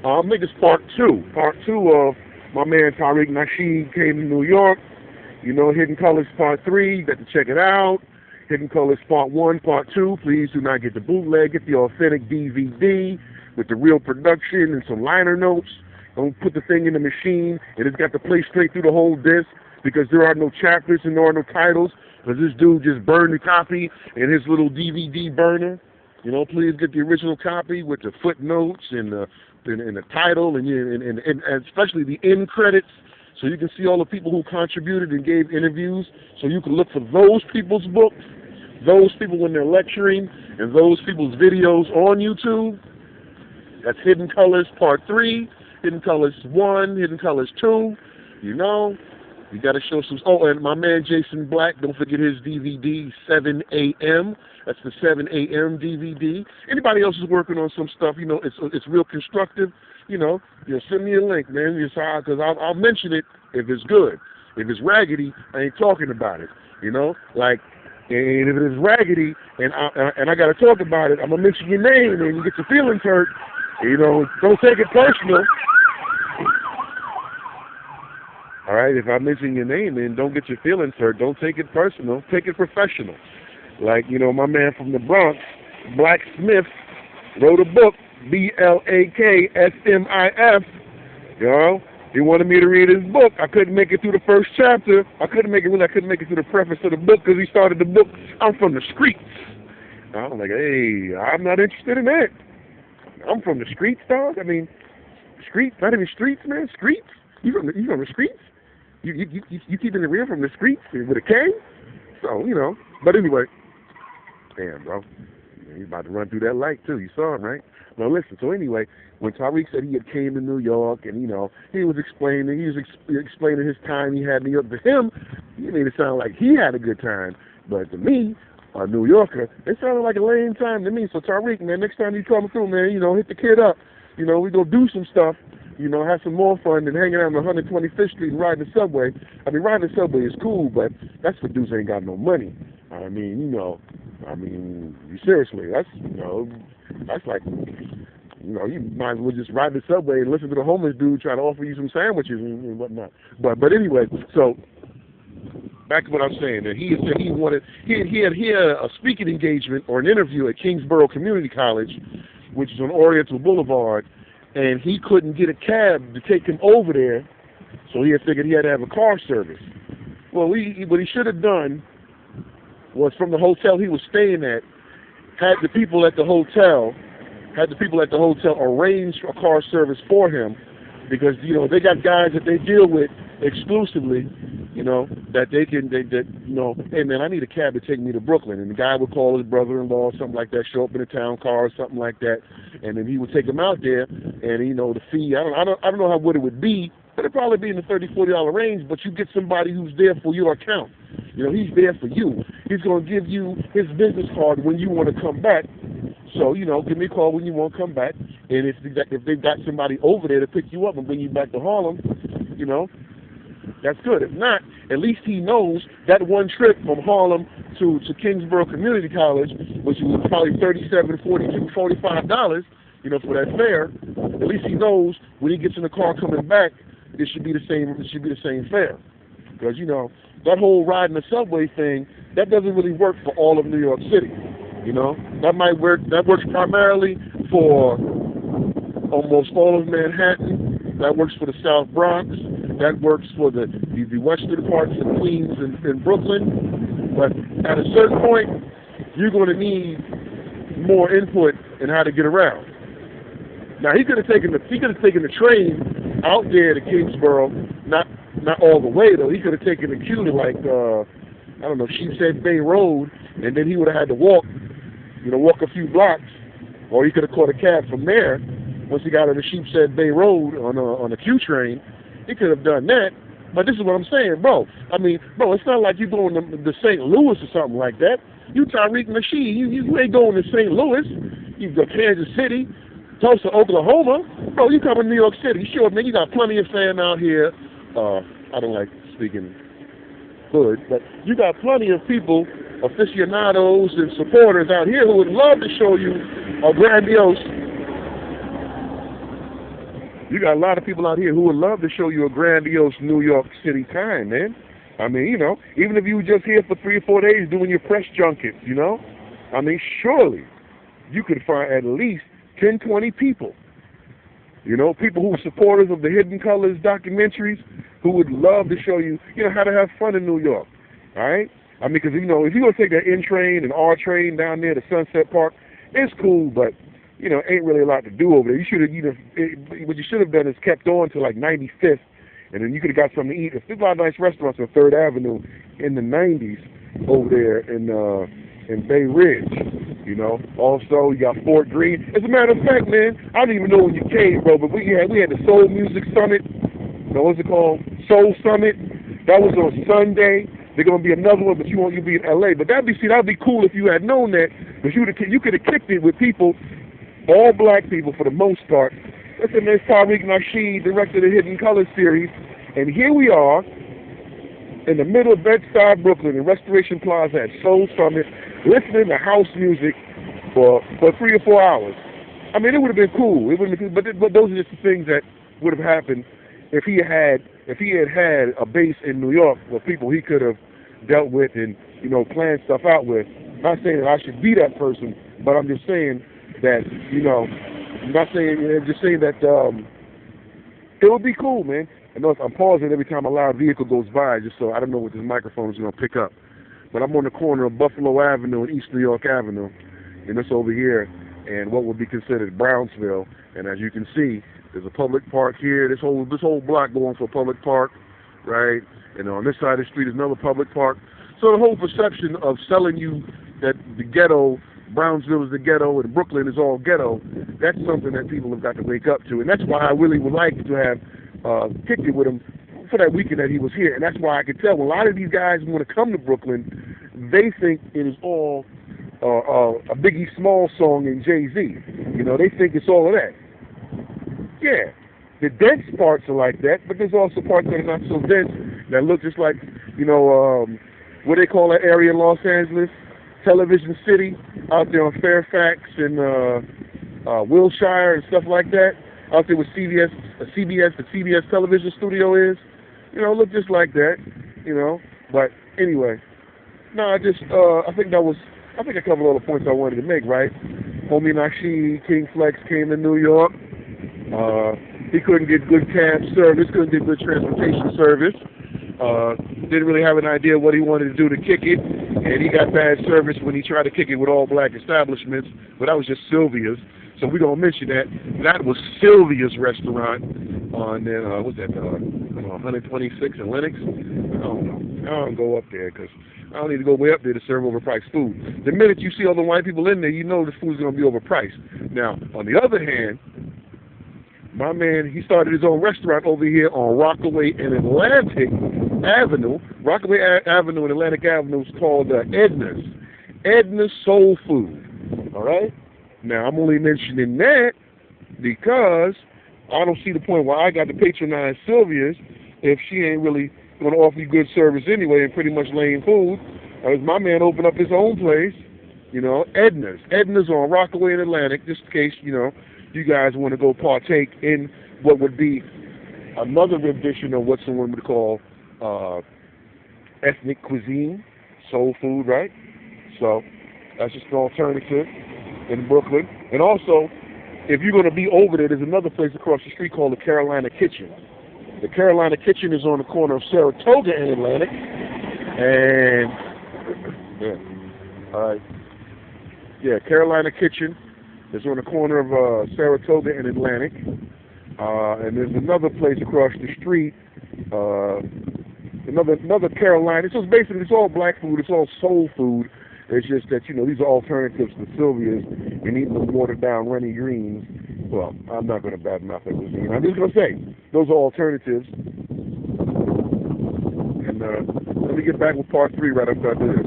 I think it's part two. Part two of my man Tariq Nasheed came to New York. You know, Hidden Colors Part 3, you got to check it out. Hidden Colors Part 1, Part 2, please do not get the bootleg, get the authentic DVD with the real production and some liner notes. Don't put the thing in the machine and it's got to play straight through the whole disc because there are no chapters and there are no titles because this dude just burned the copy in his little DVD burner. You know, please get the original copy with the footnotes and the title and especially the end credits, so you can see all the people who contributed and gave interviews, so you can look for those people's books, those people when they're lecturing, and those people's videos on YouTube. That's Hidden Colors Part 3, Hidden Colors 1, Hidden Colors 2, you know. You got to show some... Oh, and my man Jason Black, don't forget his DVD, 7 a.m. That's the 7 a.m. DVD. Anybody else is working on some stuff, you know, it's real constructive, you know, send me a link, man, because I'll mention it if it's good. If it's raggedy, I ain't talking about it, you know? Like, and if it is raggedy and I got to talk about it, I'm going to mention your name and you get your feelings hurt, you know, don't take it personal. All right, if I mention your name and don't get your feelings hurt, don't take it personal, take it professional. Like, you know, my man from the Bronx, Black Smith, wrote a book, Blacksmif, you know. He wanted me to read his book. I couldn't make it through the first chapter. I couldn't make it through the preface of the book because he started the book, I'm from the streets. I'm like, hey, I'm not interested in that. I'm from the streets, dog. I mean, streets, not even streets, man, streets. You from the streets? You keeping it real from the streets with a K? So, you know. But anyway, damn, bro. He's about to run through that light, too. You saw him, right? Now, listen. So, anyway, when Tariq said he had came to New York and, you know, he was explaining his time he had in New York. To him, he made it sound like he had a good time. But to me, a New Yorker, it sounded like a lame time to me. So, Tariq, man, next time you come through, man, you know, hit the kid up. You know, we gonna do some stuff. You know, have some more fun than hanging out on 125th Street and riding the subway. I mean, riding the subway is cool, but that's for dudes who ain't got no money. I mean, you know, seriously, that's, you know, that's like, you know, you might as well just ride the subway and listen to the homeless dude try to offer you some sandwiches and whatnot. But anyway, so back to what I'm saying. That he said he had a speaking engagement or an interview at Kingsborough Community College, which is on Oriental Boulevard. And he couldn't get a cab to take him over there, so he had figured he had to have a car service. Well, what he should have done was from the hotel he was staying at, had the people at the hotel arrange a car service for him, because, you know, they got guys that they deal with exclusively, you know, that you know, hey man, I need a cab to take me to Brooklyn, and the guy would call his brother-in-law or something like that, show up in a town car or something like that, and then he would take him out there, and, you know, the fee, I don't know what it would be, but it'd probably be in the $30-40 range, but you get somebody who's there for your account. You know, he's there for you. He's going to give you his business card when you want to come back. So, you know, give me a call when you want to come back, and if they've got somebody over there to pick you up and bring you back to Harlem, you know, that's good. If not, at least he knows that one trip from Harlem to Kingsborough Community College, which was probably $37, $42, $45, you know, for that fare. At least he knows when he gets in the car coming back, it should be the same fare. Because, you know, that whole riding the subway thing, that doesn't really work for all of New York City. You know, that works primarily for almost all of Manhattan. That works for the South Bronx. That works for the western parts of Queens and Brooklyn. But at a certain point, you're going to need more input in how to get around. Now, he could have taken the train out there to Kingsborough, not all the way though. He could have taken the Q to like I don't know, Sheepshead Bay Road, and then he would have had to walk a few blocks, or he could have caught a cab from there. Once he got on the Sheepshead Bay Road on a Q train, he could have done that. But this is what I'm saying, bro. I mean, bro, it's not like you're going to St. Louis or something like that. You Tariq Nasheed, you ain't going to St. Louis. You go to Kansas City, Tulsa, Oklahoma. Bro, you come to New York City. Sure, man, you got plenty of fans out here. I don't like speaking hood, but you got plenty of people, aficionados and supporters out here who would love to show you a grandiose You got a lot of people out here who would love to show you a grandiose New York City time, man. I mean, you know, even if you were just here for 3 or 4 days doing your press junkets, you know, I mean, surely you could find at least 10, 20 people, you know, people who are supporters of the Hidden Colors documentaries who would love to show you, you know, how to have fun in New York, all right? I mean, because, you know, if you're going to take that N train and R train down there to Sunset Park, it's cool, but, you know, ain't really a lot to do over there. You should have, you know, what you should have done is kept on to like 95th, and then you could have got something to eat. There's a lot of nice restaurants on 3rd Avenue in the 90s over there in Bay Ridge, you know. Also, you got Fort Greene. As a matter of fact, man, I don't even know when you came, bro, but we had the Soul Music Summit. What's it called? Soul Summit. That was on Sunday. There's gonna be another one, but you'll be in LA. But that'd be cool if you had known that, because you could have kicked it with people, all black people for the most part. Listen, there's Tariq Nasheed, director of the Hidden Colors series, and here we are in the middle of Bed-Stuy, Brooklyn, in Restoration Plaza at Soul Summit, listening to house music for 3 or 4 hours. I mean, it would have been cool. It would have been, but those are just the things that would have happened if he had a base in New York with people he could have dealt with and, you know, planned stuff out with. I'm not saying that I should be that person, but I'm just saying that, you know, I'm just saying that it would be cool, man. I know I'm pausing every time a loud vehicle goes by, just so I don't know what this microphone is going to pick up. But I'm on the corner of Buffalo Avenue and East New York Avenue, and this over here, and what would be considered Brownsville. And as you can see, there's a public park here. This whole block going for a public park, right? And on this side of the street is another public park. So the whole perception of selling you that the ghetto, Brownsville is the ghetto and Brooklyn is all ghetto, that's something that people have got to wake up to. And that's why I really would like to have kicked it with him for that weekend that he was here. And that's why I could tell when a lot of these guys want to come to Brooklyn, they think it is all a Biggie Smalls song and Jay-Z. You know, they think it's all of that. Yeah, the dense parts are like that, but there's also parts that are not so dense that look just like, you know, what they call that area in Los Angeles, Television City, out there on Fairfax and Wilshire and stuff like that, out there with the CBS television studio is, you know, look just like that, you know. But anyway, no, I think I covered all the points I wanted to make, right? Homie Nasheed, King Flex came to New York. He couldn't get good cab service, couldn't get good transportation service. Didn't really have an idea what he wanted to do to kick it, and he got bad service when he tried to kick it with all black establishments, but that was just Sylvia's. So we're going to mention that. That was Sylvia's restaurant on, what's that, 126 in Lenox? I don't know. I don't go up there because I don't need to go way up there to serve overpriced food. The minute you see all the white people in there, you know the food's going to be overpriced. Now, on the other hand, my man, he started his own restaurant over here on Rockaway and Atlantic Avenue. Rockaway Avenue and Atlantic Avenue is called Edna's. Edna's Soul Food. All right? Now, I'm only mentioning that because I don't see the point why I got to patronize Sylvia's if she ain't really going to offer you good service anyway and pretty much lame food. As my man opened up his own place, you know, Edna's. Edna's on Rockaway and Atlantic, just in case, you know, you guys want to go partake in what would be another rendition of what someone would call ethnic cuisine, soul food, right? So that's just an alternative in Brooklyn. And also, if you're going to be over there, there's another place across the street called the Carolina Kitchen. The Carolina Kitchen is on the corner of Saratoga and Atlantic. And, yeah, all right. Yeah, Carolina Kitchen is on the corner of Saratoga and Atlantic. And there's another place across the street, another Carolina. So basically, it's all black food. It's all soul food. It's just that, you know, these are alternatives to Sylvia's and eating the watered down Rennie Greens. Well, I'm not going to badmouth that cuisine. I'm just going to say, those are alternatives. And let me get back with part 3 right after I do this.